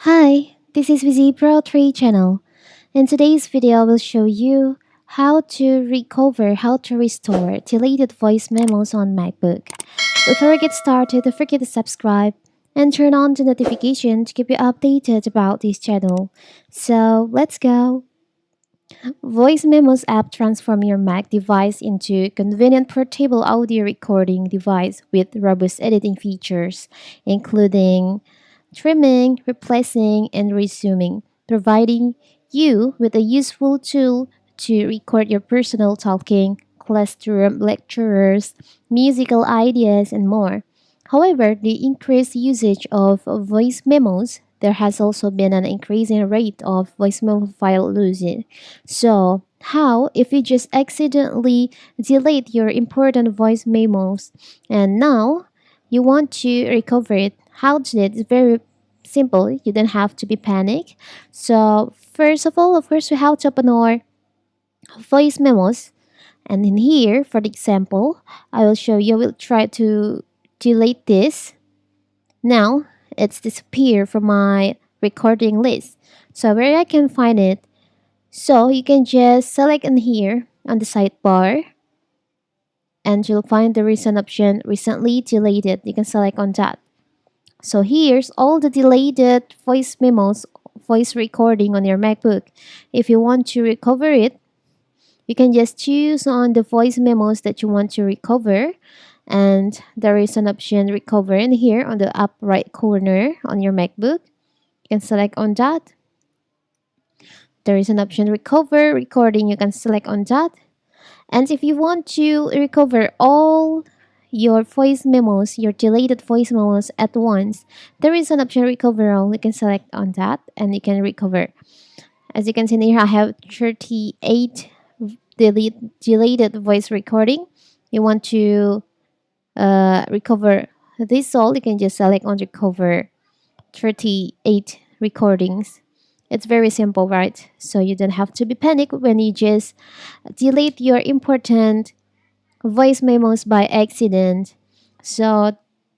Hi, this is Vizi Pro 3 channel. In today's video, I will show you how to restore deleted voice memos on MacBook. Before we get started, don't forget to subscribe and turn on the notification to keep you updated about this channel. So let's go. Voice Memos app transform your Mac device into a convenient portable audio recording device with robust editing features, including trimming, replacing, and resuming, providing you with a useful tool to record your personal talking, classroom lectures, musical ideas, and more. However, the increased usage of voice memos, there has also been an increasing rate of voice memo file losing. So, how if you just accidentally delete your important voice memos and now you want to recover it? How to do it? It's very simple. You don't have to be panic. So, first of all, of course, we have to open our voice memos. And in here, for the example, I will show you. I will try to delete this. Now, it's disappeared from my recording list. So where I can find it, so you can just select in here on the sidebar and you'll find the recent option recently deleted. You can select on that. So here's all the deleted voice memos, voice recording on your MacBook. If you want to recover it, you can just choose on the voice memos that you want to recover, and there is an option recover in here on the up right corner on your MacBook. You can select on that. There is an option recover recording. You can select on that. And if you want to recover all your voice memos, your deleted voice memos at once, there is an option recover all. You can select on that and you can recover. As you can see here, I have 38 deleted voice recording. You want to recover this all, you can just select on recover 38 recordings. It's very simple, right? So you don't have to be panicked when you just delete your important voice memos by accident. So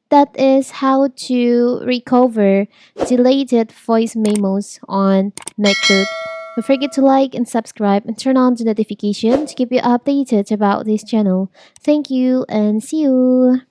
that is how to recover deleted voice memos on MacBook. Don't forget to like and subscribe and turn on the notification to keep you updated about this channel. Thank you and see you.